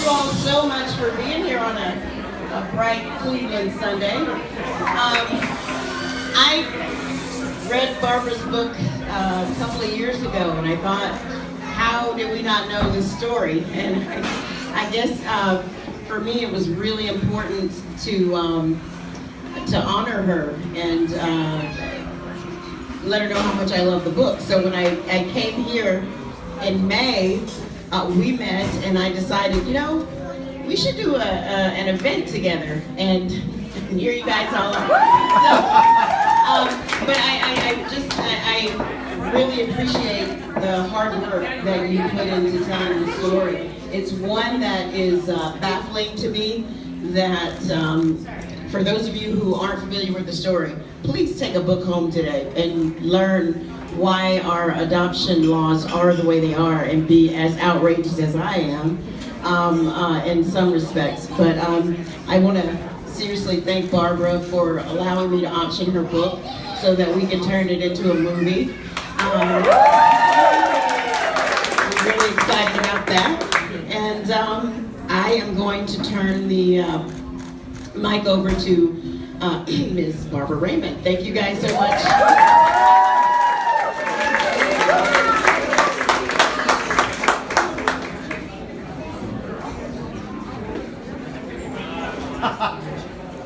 you all so much for being here on a bright Cleveland Sunday. I read Barbara's book a couple of years ago, and I thought, how did we not know this story? And I guess for me, it was really important to honor her and let her know how much I love the book. So when I came here in May, we met, and I decided, we should do an event together, and here you guys all are. But I really appreciate the hard work that you put into telling the story. It's one that is baffling to me, that for those of you who aren't familiar with the story, please take a book home today and learn why our adoption laws are the way they are, and be as outrageous as I am in some respects. But I want to seriously thank Barbara for allowing me to option her book so that we can turn it into a movie. I'm really excited about that. And I am going to turn the mic over to Ms. Barbara Raymond. Thank you guys so much.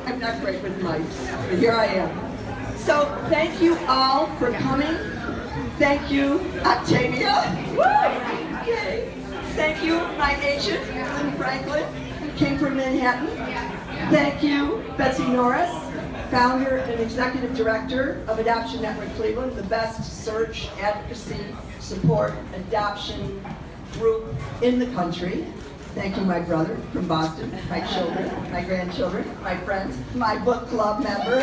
I'm not great with mics, but here I am. So thank you all for coming. Thank you, Octavia. Yay. Thank you, my agent, Lynn Franklin, who came from Manhattan. Thank you, Betsy Norris, founder and executive director of Adoption Network Cleveland, the best search, advocacy, support, adoption group in the country. Thank you, my brother from Boston, my children, my grandchildren, my friends, my book club members.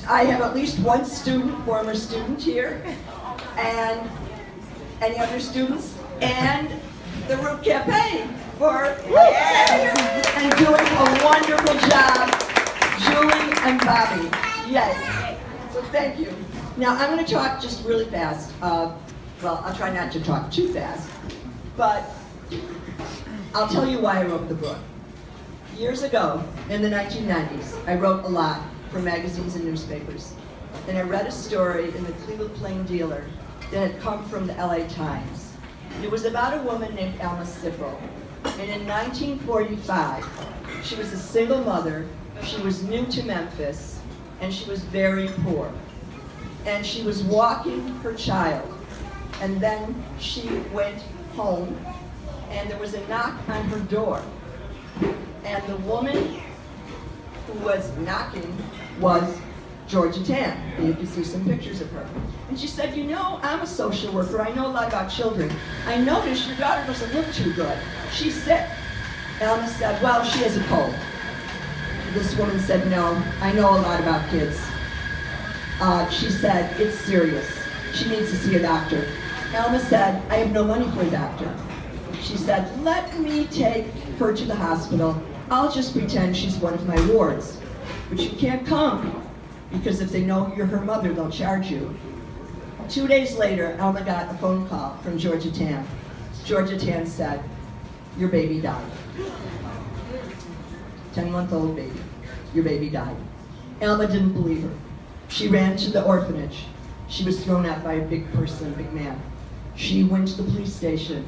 I have at least one former student here, and any other students, and the Root Campaign for and doing a wonderful job, Julie and Bobby. Yay. So thank you. Now I'm going to talk just really fast. Well, I'll try not to talk too fast, but I'll tell you why I wrote the book. Years ago, in the 1990s, I wrote a lot for magazines and newspapers. And I read a story in the Cleveland Plain Dealer that had come from the LA Times. It was about a woman named Alma Sipple. And in 1945, she was a single mother, she was new to Memphis, and she was very poor. And she was walking her child. And then she went home, and there was a knock on her door. And the woman who was knocking was Georgia Tan. And you can see some pictures of her. And she said, I'm a social worker. I know a lot about children. I noticed your daughter doesn't look too good. She's sick. Alma said, well, she has a cold. This woman said, no, I know a lot about kids. She said, it's serious. She needs to see a doctor. Alma said, I have no money for a doctor. She said, let me take her to the hospital. I'll just pretend she's one of my wards. But you can't come, because if they know you're her mother, they'll charge you. 2 days later, Alma got a phone call from Georgia Tan. Georgia Tan said, your baby died. 10-month-old baby. Your baby died. Alma didn't believe her. She ran to the orphanage. She was thrown out by a big person, a big man. She went to the police station.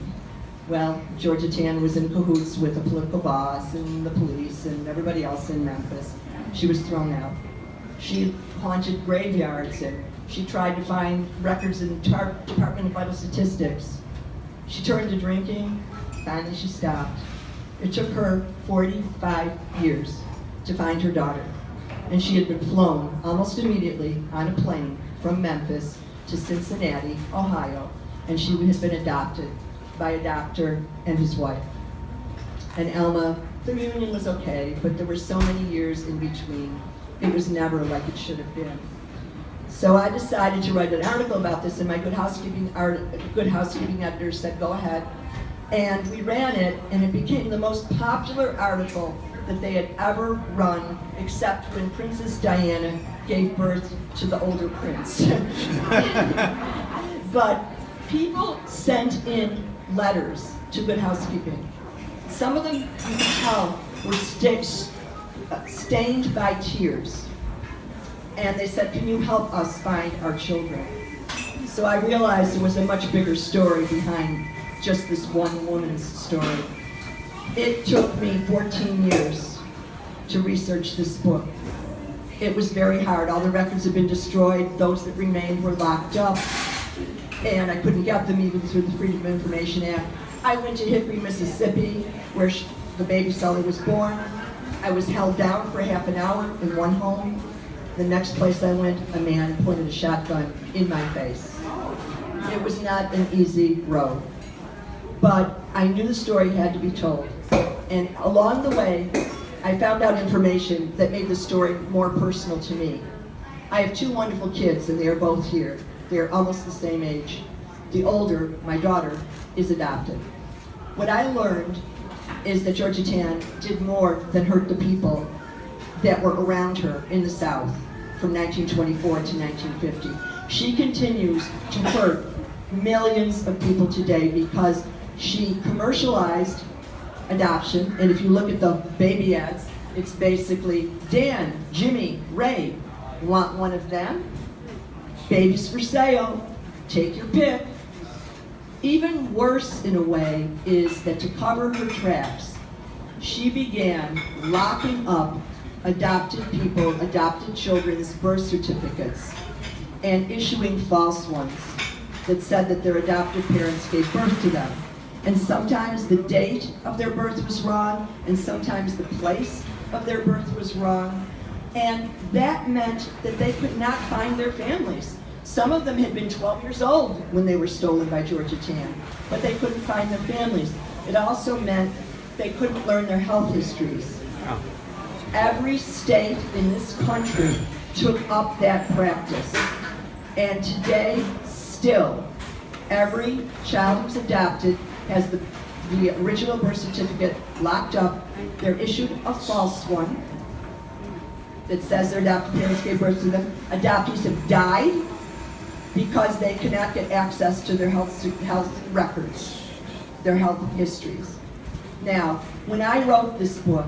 Well, Georgia Tan was in cahoots with a political boss and the police and everybody else in Memphis. She was thrown out. She haunted graveyards, and she tried to find records in the Department of Vital Statistics. She turned to drinking. Finally, she stopped. It took her 45 years to find her daughter. And she had been flown almost immediately on a plane from Memphis to Cincinnati, Ohio, and she had been adopted by a doctor and his wife. And Alma, the reunion was okay, but there were so many years in between. It was never like it should have been. So I decided to write an article about this, and my Good Housekeeping editor said, go ahead. And we ran it, and it became the most popular article that they had ever run, except when Princess Diana gave birth to the older prince. But People sent in letters to Good Housekeeping. Some of them, you can tell, were stained by tears. And they said, can you help us find our children? So I realized there was a much bigger story behind just this one woman's story. It took me 14 years to research this book. It was very hard. All the records had been destroyed. Those that remained were locked up. And I couldn't get them even through the Freedom of Information Act. I went to Hickory, Mississippi, where the baby Sully was born. I was held down for half an hour in one home. The next place I went, a man pointed a shotgun in my face. It was not an easy road. But I knew the story had to be told. And along the way, I found out information that made the story more personal to me. I have two wonderful kids, and they are both here. They're almost the same age. The older, my daughter, is adopted. What I learned is that Georgia Tann did more than hurt the people that were around her in the South from 1924 to 1950. She continues to hurt millions of people today because she commercialized adoption, and if you look at the baby ads, it's basically Dan, Jimmy, Ray, want one of them? Babies for sale, take your pick. Even worse in a way is that to cover her tracks, she began locking up adopted people, adopted children's birth certificates, and issuing false ones that said that their adoptive parents gave birth to them. And sometimes the date of their birth was wrong, and sometimes the place of their birth was wrong. And that meant that they could not find their families. Some of them had been 12 years old when they were stolen by Georgia Tann, but they couldn't find their families. It also meant they couldn't learn their health histories. Oh. Every state in this country took up that practice. And today, still, every child who's adopted has the original birth certificate locked up. They're issued a false one that says their adopted parents gave birth to them. Adoptees have died because they cannot get access to their health records, their health histories. Now, when I wrote this book,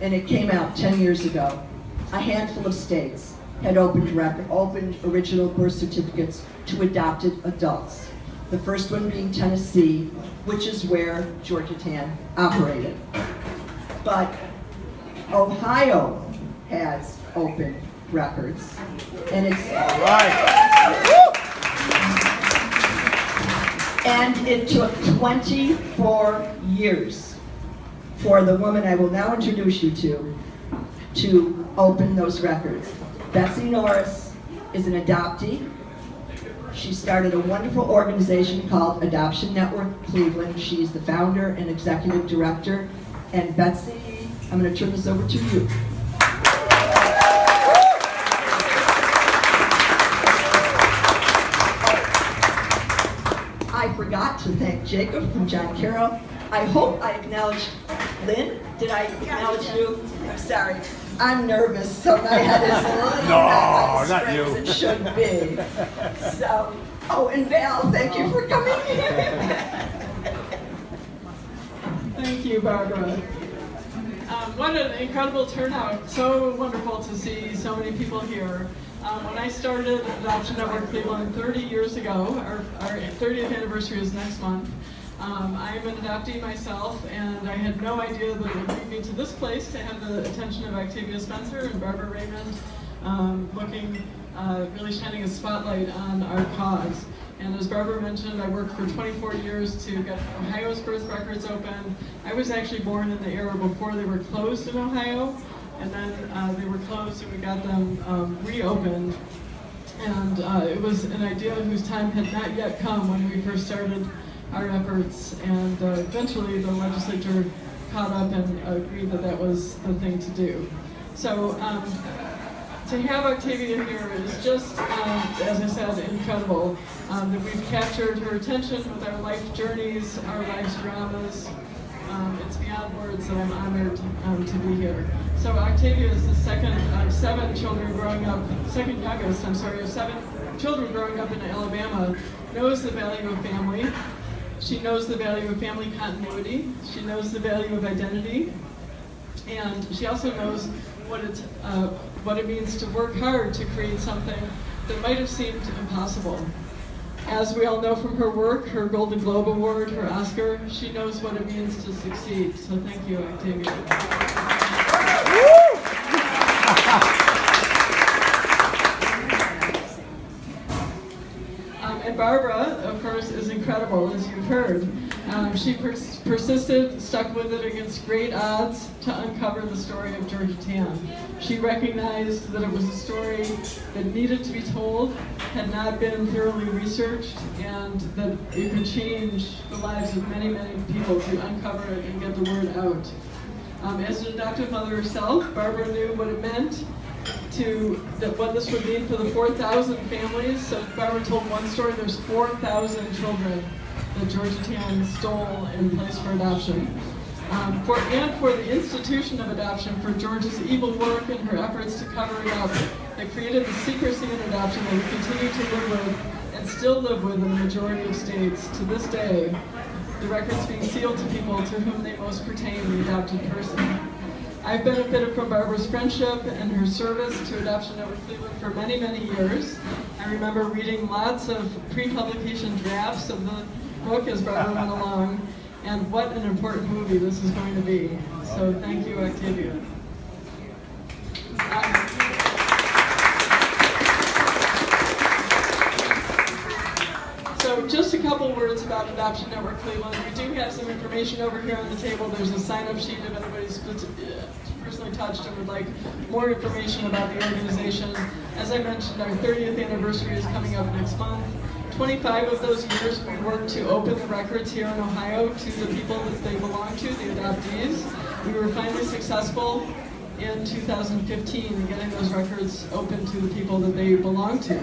and it came out 10 years ago, a handful of states had opened original birth certificates to adopted adults. The first one being Tennessee, which is where Georgia Tann operated. But Ohio has open records, and it's all right. And it took 24 years for the woman I will now introduce you to open those records. Betsy Norris is an adoptee. She started a wonderful organization called Adoption Network Cleveland. She's the founder and executive director. And Betsy, I'm going to turn this over to you. I forgot to thank Jacob from John Carroll. I hope I acknowledged Lynn. Did I acknowledge you? I'm sorry. I'm nervous, so my head is a little not you. As it should be. So, oh, and Val, thank you for coming here. Thank you, Barbara. What an incredible turnout. So wonderful to see so many people here. When I started Adoption Network Cleveland 30 years ago, our 30th anniversary is next month, I'm an adoptee myself, and I had no idea that it would lead me to this place to have the attention of Octavia Spencer and Barbara Raymond, really shining a spotlight on our cause. And as Barbara mentioned, I worked for 24 years to get Ohio's birth records open. I was actually born in the era before they were closed in Ohio, and then they were closed and we got them reopened. And it was an idea whose time had not yet come when we first started our efforts, and eventually the legislature caught up and agreed that that was the thing to do. So to have Octavia here is just, as I said, incredible. That we've captured her attention with our life journeys, our life's dramas. It's beyond words that I'm honored to be here. So Octavia is the second of 7 children growing up, second youngest, of 7 children growing up in Alabama knows the value of family. She knows the value of family continuity. She knows the value of identity. And she also knows what it means to work hard to create something that might have seemed impossible. As we all know from her work, her Golden Globe Award, her Oscar, she knows what it means to succeed. So thank you, Octavia. And Barbara, of course, is incredible, as you've heard. She persisted, stuck with it against great odds to uncover the story of Georgetown. She recognized that it was a story that needed to be told, had not been thoroughly researched, and that it could change the lives of many, many people to uncover it and get the word out. As an adoptive mother herself, Barbara knew what it meant what this would mean for the 4,000 families. So Barbara told one story, there's 4,000 children that Georgetown stole and placed for adoption. For the institution of adoption, for George's evil work and her efforts to cover it up, that created the secrecy in adoption that we continue to live with and still live with in the majority of states to this day, the records being sealed to people to whom they most pertain, the adopted person. I've benefited from Barbara's friendship and her service to Adoption Network Cleveland for many, many years. I remember reading lots of pre-publication drafts of the book as Barbara went along, and what an important movie this is going to be. So thank you, Octavia. So just a couple words about Adoption Network Cleveland. We do have some information over here on the table. There's a sign-up sheet if anybody's personally touched and would like more information about the organization. As I mentioned, our 30th anniversary is coming up next month. 25 of those years we worked to open the records here in Ohio to the people that they belong to, the adoptees. We were finally successful in 2015 in getting those records open to the people that they belong to.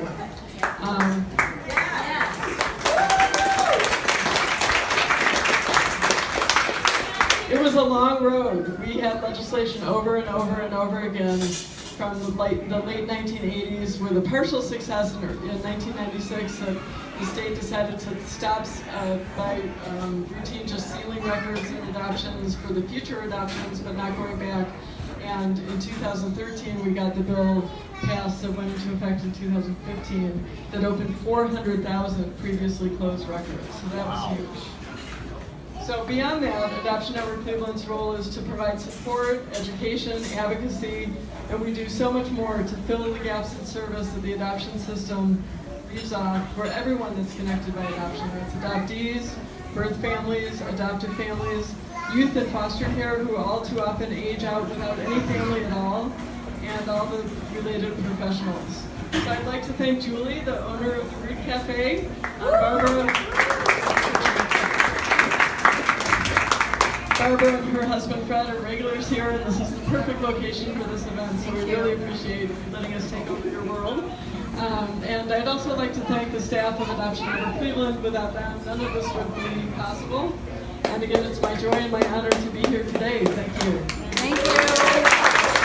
It was a long road. We had legislation over and over and over again from the late 1980s with a partial success in 1996. The state decided to stop by routine just sealing records and adoptions for the future adoptions, but not going back. And in 2013, we got the bill passed that went into effect in 2015 that opened 400,000 previously closed records. So that was huge. So beyond that, Adoption Network Cleveland's role is to provide support, education, advocacy, and we do so much more to fill in the gaps in service that the adoption system leaves off for everyone that's connected by adoption. It's adoptees, birth families, adoptive families, youth in foster care who all too often age out without any family at all, and all the related professionals. So I'd like to thank Julie, the owner of the Root Cafe, Barbara and her husband Fred are regulars here, and this is the perfect location for this event, so we really appreciate letting us take over your world. And I'd also like to thank the staff of Adoption Network Cleveland. Without them, none of this would be possible. And again, it's my joy and my honor to be here today. Thank you.